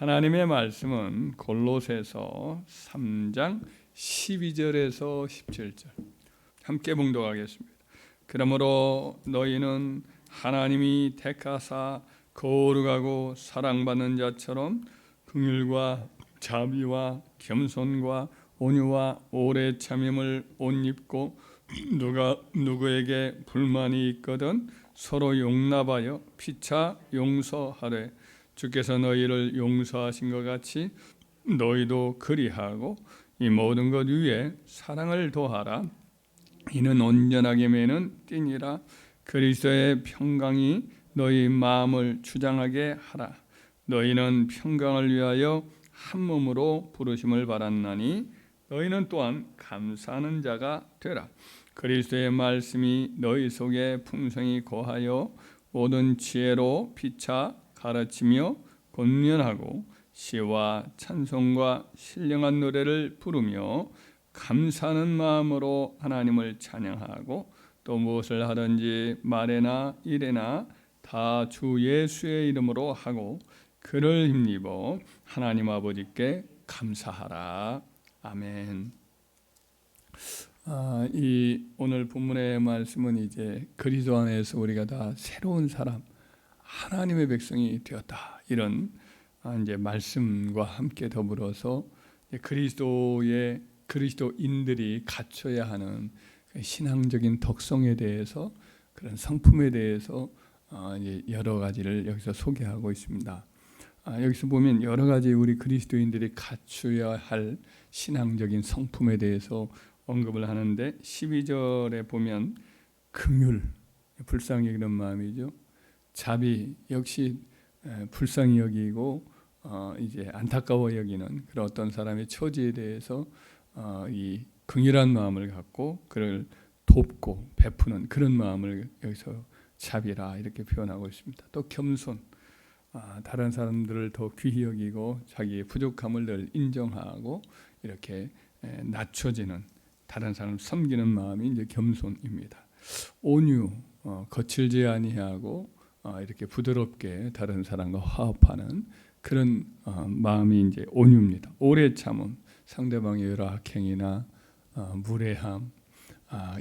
하나님의 말씀은 골로새서 3장 12절에서 17절 함께 봉독하겠습니다. 그러므로 너희는 하나님이 택하사 거룩하고 사랑받는 자처럼 긍휼과 자비와 겸손과 온유와 오래 참음을 옷 입고 누가 누구에게 불만이 있거든 서로 용납하여 피차 용서하되 주께서 너희를 용서하신 것 같이 너희도 그리하고 이 모든 것 위에 사랑을 더하라. 이는 온전하게 매는 띠니라. 그리스도의 평강이 너희 마음을 주장하게 하라. 너희는 평강을 위하여 한 몸으로 부르심을 받았나니 너희는 또한 감사하는 자가 되라. 그리스도의 말씀이 너희 속에 풍성히 거하여 모든 지혜로 피차 가르치며 권면하고 시와 찬송과 신령한 노래를 부르며 감사하는 마음으로 하나님을 찬양하고 또 무엇을 하든지 말에나 일에나 다 주 예수의 이름으로 하고 그를 힘입어 하나님 아버지께 감사하라. 아멘. 이 오늘 본문의 말씀은 이제 그리스도 안에서 우리가 다 새로운 사람, 하나님의 백성이 되었다. 이런 이제 말씀과 함께 더불어서 그리스도인들이 갖춰야 하는 신앙적인 덕성에 대해서 그런 성품에 대해서 이제 여러 가지를 여기서 소개하고 있습니다. 여기서 보면 여러 가지 우리 그리스도인들이 갖춰야 할 신앙적인 성품에 대해서 언급을 하는데 12절에 보면 긍휼, 불쌍히 여기는 마음이죠. 자비, 역시 불쌍히 여기고 이제 안타까워 여기는 그런 어떤 사람의 처지에 대해서 이 긍휼한 마음을 갖고 그를 돕고 베푸는 그런 마음을 여기서 자비라 이렇게 표현하고 있습니다. 또 겸손, 다른 사람들을 더 귀히 여기고 자기의 부족함을 늘 인정하고 이렇게 낮춰지는 다른 사람을 섬기는 마음이 이제 겸손입니다. 온유, 거칠지 아니하고 이렇게 부드럽게 다른 사람과 화합하는 그런 마음이 이제 온유입니다. 오래 참음, 상대방의 여러 악행이나 무례함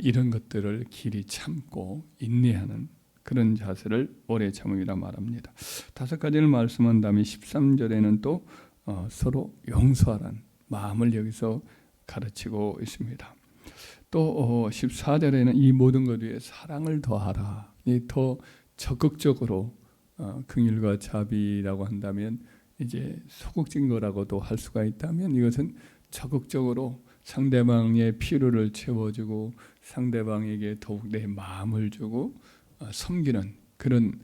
이런 것들을 길이 참고 인내하는 그런 자세를 오래 참음이라 말합니다. 5가지를 말씀한 다음에 13절에는 또 서로 용서하라는 마음을 여기서 가르치고 있습니다. 또 14절에는 이 모든 것 위에 사랑을 더하라. 더 적극적으로 긍휼과 자비라고 한다면 이제 소극적인 거라고도 할 수가 있다면 이것은 적극적으로 상대방의 필요를 채워주고 상대방에게 더욱 내 마음을 주고 섬기는 그런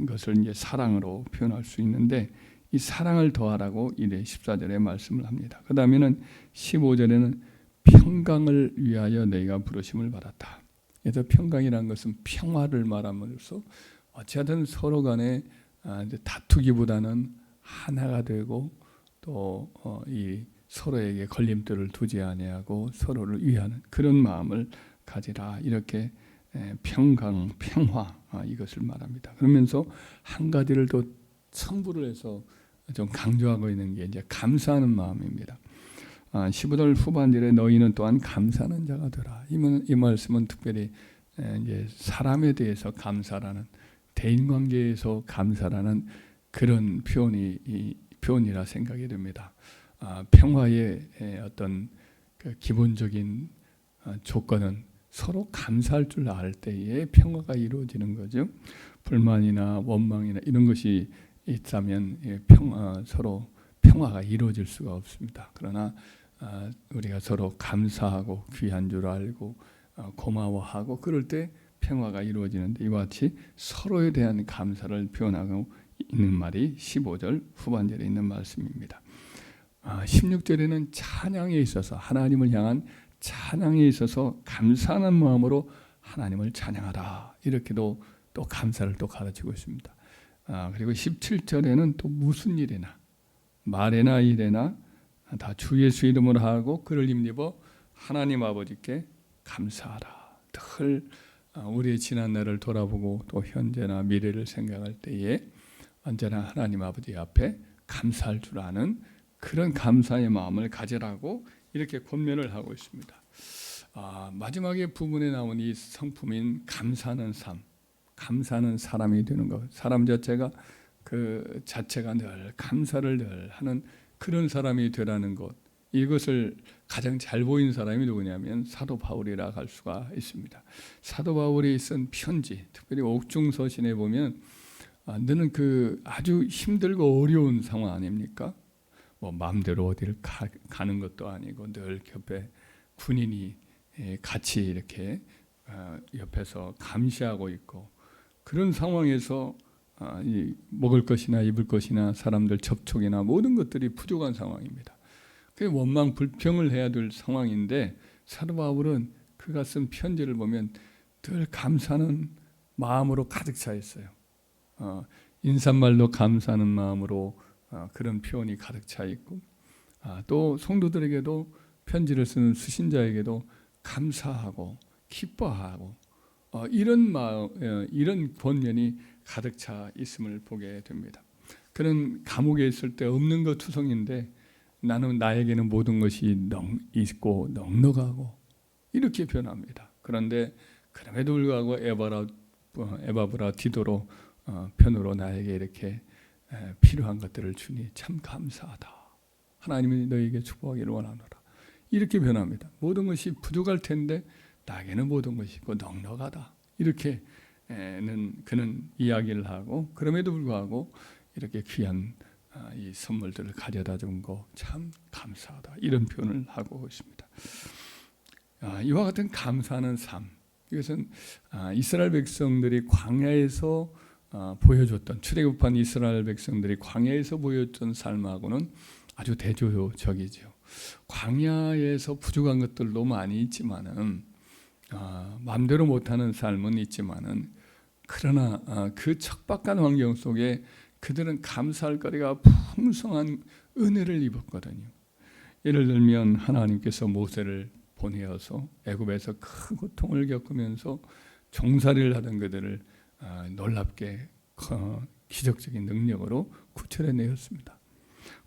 것을 이제 사랑으로 표현할 수 있는데 이 사랑을 더하라고 이래 14절에 말씀을 합니다. 그 다음에는 15절에는 평강을 위하여 너희가 부르심을 받았다. 그래서 평강이라는 것은 평화를 말함으로써 어찌하든 서로 간에 다투기보다는 하나가 되고 또 이 서로에게 걸림돌을 두지 아니하고 서로를 위하는 그런 마음을 가지라. 이렇게 평강, 평화 이것을 말합니다. 그러면서 한 가지를 더 첨부를 해서 좀 강조하고 있는 게 이제 감사하는 마음입니다. 15절 후반절에 너희는 또한 감사하는 자가 되라. 이 말씀은 특별히 이제 사람에 대해서 감사라는 대인관계에서 감사라는 그런 표현이라 생각이 됩니다. 평화의 어떤 그 기본적인 조건은 서로 감사할 줄 알 때에 평화가 이루어지는 거죠. 불만이나 원망이나 이런 것이 있다면 서로 평화가 이루어질 수가 없습니다. 그러나 우리가 서로 감사하고 귀한 줄 알고 고마워하고 그럴 때 평화가 이루어지는데 이와 같이 서로에 대한 감사를 표현하고 있는 말이 15절 후반절에 있는 말씀입니다. 16절에는 찬양에 있어서 하나님을 향한 찬양에 있어서 감사하는 마음으로 하나님을 찬양하라. 이렇게도 또 감사를 또 가르치고 있습니다. 그리고 17절에는 또 무슨 일이나 말에나 일에나 다 주 예수 이름으로 하고 그를 힘입어 하나님 아버지께 감사하라. 늘 우리의 지난 날을 돌아보고 또 현재나 미래를 생각할 때에 언제나 하나님 아버지 앞에 감사할 줄 아는 그런 감사의 마음을 가지라고 이렇게 권면을 하고 있습니다. 마지막에 부분에 나온 이 성품인 감사하는 삶, 감사하는 사람이 되는 것, 사람 자체가 그 자체가 늘 감사를 늘 하는 그런 사람이 되라는 것, 이것을 가장 잘 보인 사람이 누구냐면 사도 바울이라 할 수가 있습니다. 사도 바울이 쓴 편지, 특별히 옥중서신에 보면 너는 그 아주 힘들고 어려운 상황 아닙니까? 뭐 마음대로 어디를 가는 것도 아니고 늘 곁에 군인이 같이 이렇게 옆에서 감시하고 있고, 그런 상황에서 먹을 것이나 입을 것이나 사람들 접촉이나 모든 것들이 부족한 상황입니다. 그게 원망 불평을 해야 될 상황인데, 사도 바울은 그가 쓴 편지를 보면 늘 감사하는 마음으로 가득 차 있어요. 인사말로 감사하는 마음으로 그런 표현이 가득 차 있고, 또 성도들에게도 편지를 쓰는 수신자에게도 감사하고 기뻐하고 이런 마음, 이런 권면이 가득 차 있음을 보게 됩니다. 그는 감옥에 있을 때 없는 것 투성인데 나에게는 모든 것이 있고 넉넉하고 이렇게 변합니다. 그런데 그럼에도 불구하고 에바브라 디도로 편으로 나에게 이렇게 필요한 것들을 주니 참 감사하다. 하나님이 너에게 축복하기를 원하노라. 이렇게 변합니다. 모든 것이 부족할 텐데 나에게는 모든 것이 있고 넉넉하다. 이렇게 그는 이야기를 하고, 그럼에도 불구하고 이렇게 귀한 이 선물들을 가져다 준 거 참 감사하다. 이런 표현을 하고 있습니다. 이와 같은 감사하는 삶, 이것은 이스라엘 백성들이 광야에서 보여줬던, 출애굽한 이스라엘 백성들이 광야에서 보여줬던 삶하고는 아주 대조적이죠. 광야에서 부족한 것들도 많이 있지만은 마음대로 못하는 삶은 있지만은, 그러나 그 척박한 환경 속에 그들은 감사할 거리가 풍성한 은혜를 입었거든요. 예를 들면 하나님께서 모세를 보내어서 애굽에서 큰 고통을 겪으면서 종살이를 하던 그들을 놀랍게 기적적인 능력으로 구출해 내었습니다.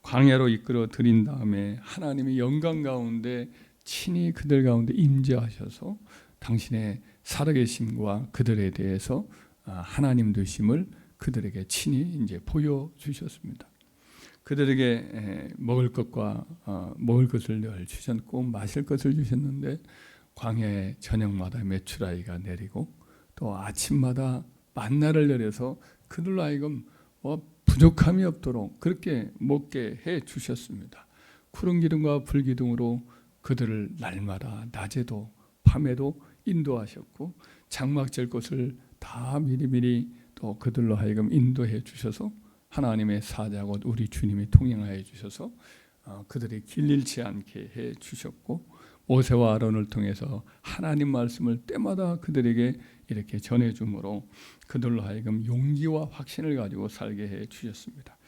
광야로 이끌어 들인 다음에 하나님이 영광 가운데 친히 그들 가운데 임재하셔서 당신의 살아계심과 그들에 대해서 하나님 되심을 그들에게 친히 이제 보여주셨습니다. 그들에게 먹을 것을 늘 주셨고 마실 것을 주셨는데, 광야에 저녁마다 메추라기가 내리고 또 아침마다 만나를 내려서 그들로 하여금 부족함이 없도록 그렇게 먹게 해 주셨습니다. 푸른 기둥과 불기둥으로 그들을 날마다 낮에도 밤에도 인도하셨고, 장막 질 것을 다 미리미리 또 그들로 하여금 인도해 주셔서 하나님의 사자고 우리 주님이 통행하여 주셔서 그들이 길 잃지 않게 해 주셨고, 모세와 아론을 통해서 하나님 말씀을 때마다 그들에게 이렇게 전해주므로 그들로 하여금 용기와 확신을 가지고 살게 해 주셨습니다.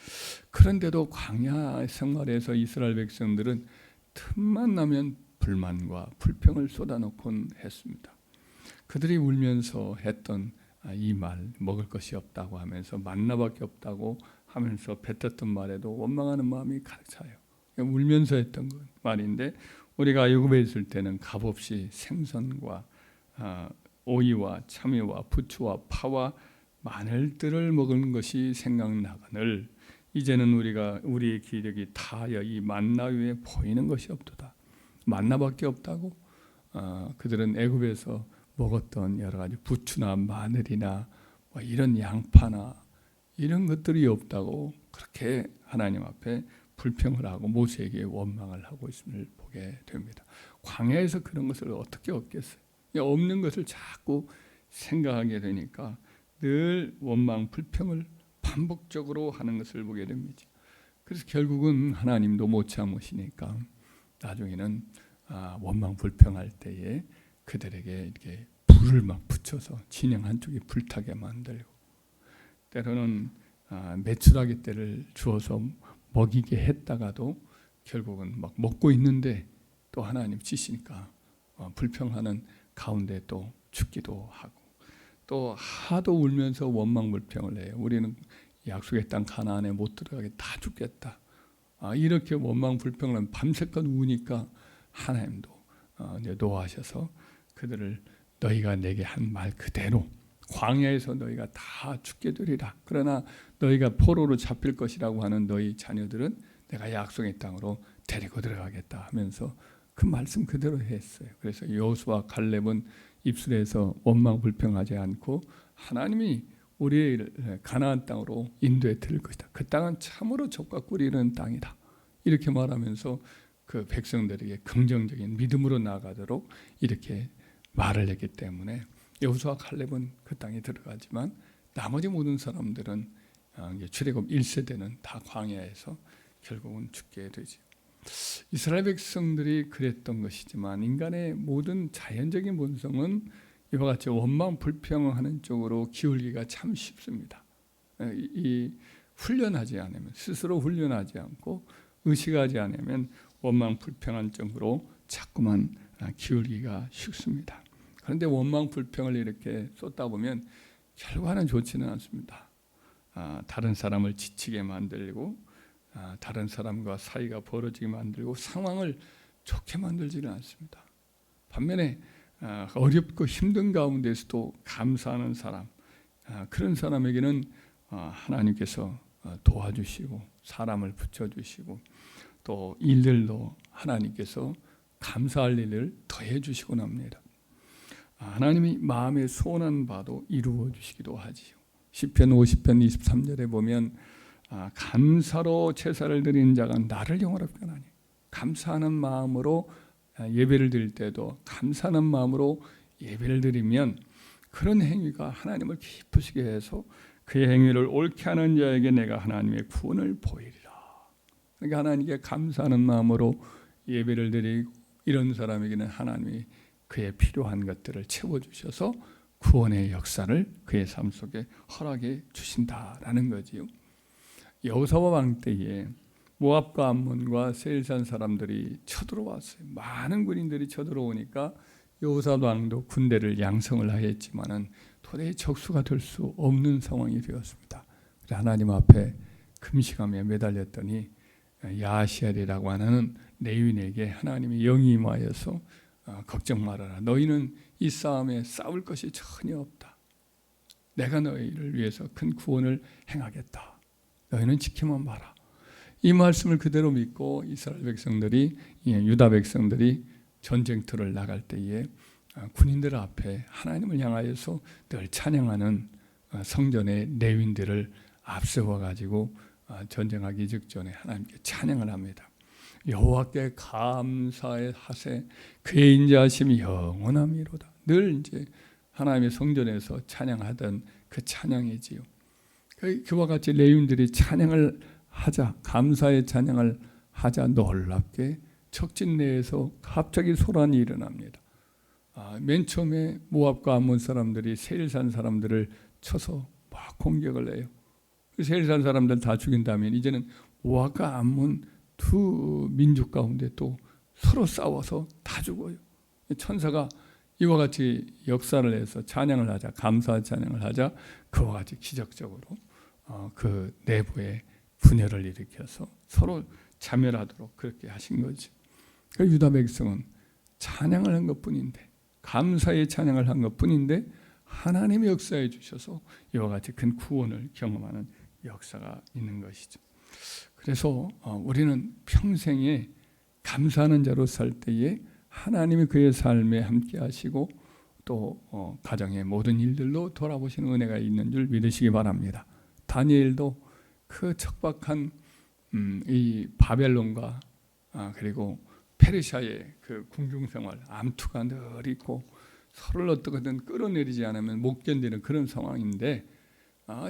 그런데도 광야 생활에서 이스라엘 백성들은 틈만 나면 불만과 불평을 쏟아놓곤 했습니다. 그들이 울면서 했던 이 말, 먹을 것이 없다고 하면서 만나밖에 없다고 하면서 뱉었던 말에도 원망하는 마음이 가득 차요. 울면서 했던 말인데, 우리가 애굽에 있을 때는 값없이 생선과 오이와 참외와 부추와 파와 마늘들을 먹은 것이 생각나거늘 이제는 우리의 기력이 다하여 이 만나 위에 보이는 것이 없도다. 만나밖에 없다고 그들은 애굽에서 먹었던 여러 가지 부추나 마늘이나 이런 양파나 이런 것들이 없다고 그렇게 하나님 앞에 불평을 하고 모세에게 원망을 하고 있음을 보게 됩니다. 광야에서 그런 것을 어떻게 얻겠어요? 없는 것을 자꾸 생각하게 되니까 늘 원망 불평을 반복적으로 하는 것을 보게 됩니다. 그래서 결국은 하나님도 못 참으시니까 나중에는 원망 불평할 때에 그들에게 이렇게 불을 막 붙여서 진영 한쪽이 불타게 만들고, 때로는 메추라기 떼를 주어서 먹이게 했다가도 결국은 막 먹고 있는데 또 하나님 치시니까 불평하는 가운데 또 죽기도 하고, 또 하도 울면서 원망 불평을 해요. 우리는 약속의 땅 가나안에 못 들어가게 다 죽겠다. 이렇게 원망 불평을 밤새껏 우니까 하나님도 노하셔서 그들을 너희가 내게 한 말 그대로 광야에서 너희가 다 죽게 되리라. 그러나 너희가 포로로 잡힐 것이라고 하는 너희 자녀들은 내가 약속의 땅으로 데리고 들어가겠다 하면서 그 말씀 그대로 했어요. 그래서 여호수아 갈렙은 입술에서 원망 불평하지 않고 하나님이 우리를 가나안 땅으로 인도해 드릴 것이다. 그 땅은 참으로 젖과 꿀이 흐르는 땅이다. 이렇게 말하면서 그 백성들에게 긍정적인 믿음으로 나아가도록 이렇게 말을 했기 때문에 여호수아 갈렙은 그 땅에 들어가지만 나머지 모든 사람들은 출애굽 1세대는 다 광야에서 결국은 죽게 되죠. 이스라엘 백성들이 그랬던 것이지만 인간의 모든 자연적인 본성은 이와 같이 원망 불평하는 쪽으로 기울기가 참 쉽습니다. 이 훈련하지 않으면, 스스로 훈련하지 않고 의식하지 않으면 원망 불평한 쪽으로 자꾸만 기울기가 쉽습니다. 그런데 원망 불평을 이렇게 쏟다 보면 결과는 좋지는 않습니다. 다른 사람을 지치게 만들고 다른 사람과 사이가 벌어지게 만들고 상황을 좋게 만들지는 않습니다. 반면에 어렵고 힘든 가운데서도 감사하는 사람, 그런 사람에게는 하나님께서 도와주시고 사람을 붙여주시고 또 일들도 하나님께서 감사할 일을 더해 주시곤 합니다. 하나님이 마음에 소원한 바도 이루어 주시기도 하지요. 시편 50편 23절에 보면 감사로 제사를 드리는 자가 나를 영화롭게 하나니, 감사하는 마음으로 예배를 드릴 때도 감사하는 마음으로 예배를 드리면 그런 행위가 하나님을 기쁘시게 해서 그의 행위를 옳게 하는 자에게 내가 하나님의 구원을 보이리라. 그러니까 하나님께 감사하는 마음으로 예배를 드리고 이런 사람에게는 하나님이 그의 필요한 것들을 채워주셔서 구원의 역사를 그의 삶 속에 허락해 주신다라는 거지요. 여호수아 왕 때에 모압과 암몬과 세일산 사람들이 쳐들어왔어요. 많은 군인들이 쳐들어오니까 여호수아 왕도 군대를 양성을 하였지만은 도저히 적수가 될 수 없는 상황이 되었습니다. 하나님 앞에 금식하며 매달렸더니 야하시엘이라고 하는 레위인에게 하나님이 영이 임하여서 걱정 말아라. 너희는 이 싸움에 싸울 것이 전혀 없다. 내가 너희를 위해서 큰 구원을 행하겠다. 너희는 지켜만 봐라. 이 말씀을 그대로 믿고 이스라엘 백성들이, 유다 백성들이 전쟁터를 나갈 때에 군인들 앞에 하나님을 향하여서 늘 찬양하는 성전의 레위인들을 앞세워 가지고 전쟁하기 직전에 하나님께 찬양을 합니다. 여호와께 감사하세 그의 인자하심이 영원함이로다. 늘 이제 하나님의 성전에서 찬양하던 그 찬양이지요. 그와 같이 레위인들이 찬양을 하자, 감사의 찬양을 하자 놀랍게 적진 내에서 갑자기 소란이 일어납니다. 맨 처음에 모압과 암몬 사람들이 세일산 사람들을 쳐서 막 공격을 해요. 세일산 사람들 다 죽인 다음에 이제는 모압과 암몬 두 민족 가운데 또 서로 싸워서 다 죽어요. 천사가 이와 같이 역사를 해서 찬양을 하자, 감사 찬양을 하자, 그와 같이 기적적으로 그 내부에 분열을 일으켜서 서로 자멸하도록 그렇게 하신 거죠. 그 유다 백성은 찬양을 한 것뿐인데, 감사의 찬양을 한 것뿐인데 하나님이 역사해 주셔서 이와 같이 큰 구원을 경험하는 역사가 있는 것이죠. 그래서 우리는 평생에 감사하는 자로 살 때에 하나님이 그의 삶에 함께 하시고 또 가정의 모든 일들로 돌아보시는 은혜가 있는 줄 믿으시기 바랍니다. 다니엘도 그 척박한 이 바벨론과 그리고 페르시아의 그 궁중생활, 암투가 늘 있고 서로를 어떻게든 끌어내리지 않으면 못 견디는 그런 상황인데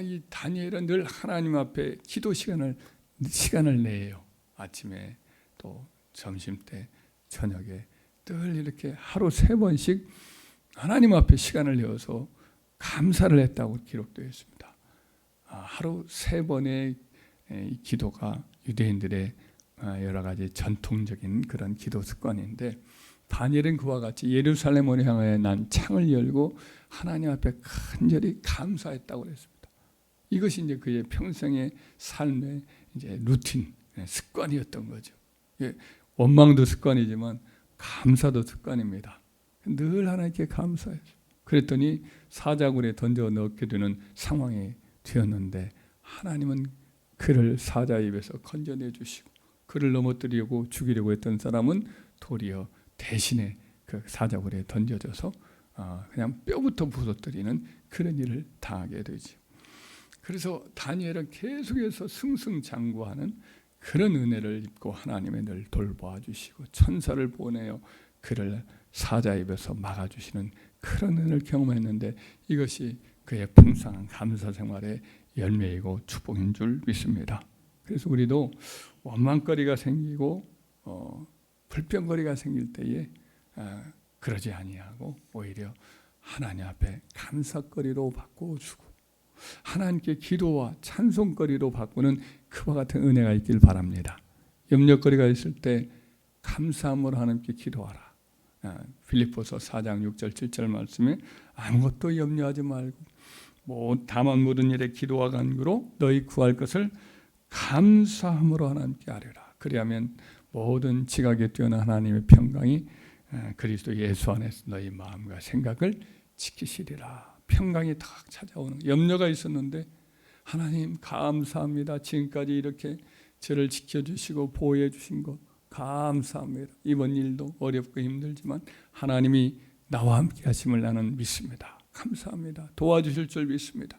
이 다니엘은 늘 하나님 앞에 기도 시간을 내요. 아침에 또 점심때 저녁에 늘 이렇게 하루 3번씩 하나님 앞에 시간을 내어서 감사를 했다고 기록되어 있습니다. 하루 3번의 기도가 유대인들의 여러 가지 전통적인 그런 기도 습관인데 다니엘은 그와 같이 예루살렘을 향하여 난 창을 열고 하나님 앞에 간절히 감사했다고 그랬습니다. 이것이 이제 그의 평생의 삶의 이제 루틴, 습관이었던 거죠. 원망도 습관이지만 감사도 습관입니다. 늘 하나님께 감사해요. 그랬더니 사자굴에 던져 넣게 되는 상황이 되었는데 하나님은 그를 사자 입에서 건져내 주시고 그를 넘어뜨리고 죽이려고 했던 사람은 도리어 대신에 그 사자굴에 던져져서 그냥 뼈부터 부서뜨리는 그런 일을 당하게 되죠. 그래서 다니엘은 계속해서 승승장구하는 그런 은혜를 입고 하나님의 늘 돌보아 주시고 천사를 보내어 그를 사자 입에서 막아주시는 그런 은혜를 경험했는데 이것이 그의 풍성한 감사 생활의 열매이고 축복인 줄 믿습니다. 그래서 우리도 원망거리가 생기고 불평거리가 생길 때에 그러지 아니하고 오히려 하나님 앞에 감사거리로 바꿔주고 하나님께 기도와 찬송거리로 바꾸는 그와 같은 은혜가 있길 바랍니다. 염려거리가 있을 때 감사함으로 하나님께 기도하라. 빌립보서 4장 6절 7절 말씀에 아무것도 염려하지 말고 다만 모든 일에 기도와 간구로 너희 구할 것을 감사함으로 하나님께 아뢰라. 그리하면 모든 지각에 뛰어난 하나님의 평강이 그리스도 예수 안에서 너희 마음과 생각을 지키시리라. 평강이 딱 찾아오는 염려가 있었는데 하나님 감사합니다. 지금까지 이렇게 저를 지켜주시고 보호해 주신 것 감사합니다. 이번 일도 어렵고 힘들지만 하나님이 나와 함께 하심을 나는 믿습니다. 감사합니다. 도와주실 줄 믿습니다.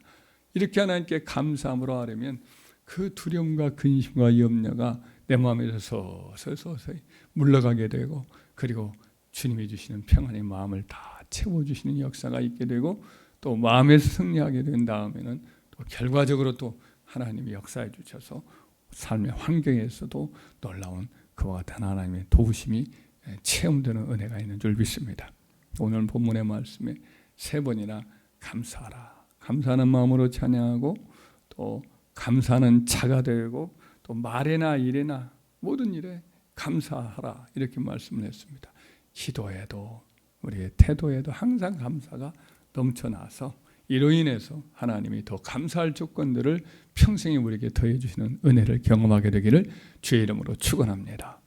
이렇게 하나님께 감사함으로 하려면 그 두려움과 근심과 염려가 내 마음에서 서서히 물러가게 되고 그리고 주님이 주시는 평안의 마음을 다 채워주시는 역사가 있게 되고 또 마음에서 승리하게 된 다음에는 또 결과적으로 또 하나님이 역사해 주셔서 삶의 환경에서도 놀라운 그와 같은 하나님의 도우심이 체험되는 은혜가 있는 줄 믿습니다. 오늘 본문의 말씀에 3번이나 감사하라. 감사하는 마음으로 찬양하고 또 감사하는 자가 되고 또 말에나 일에나 모든 일에 감사하라 이렇게 말씀을 했습니다. 기도에도 우리의 태도에도 항상 감사가 넘쳐나서 이로 인해서 하나님이 더 감사할 조건들을 평생에 우리에게 더해 주시는 은혜를 경험하게 되기를 주의 이름으로 축원합니다.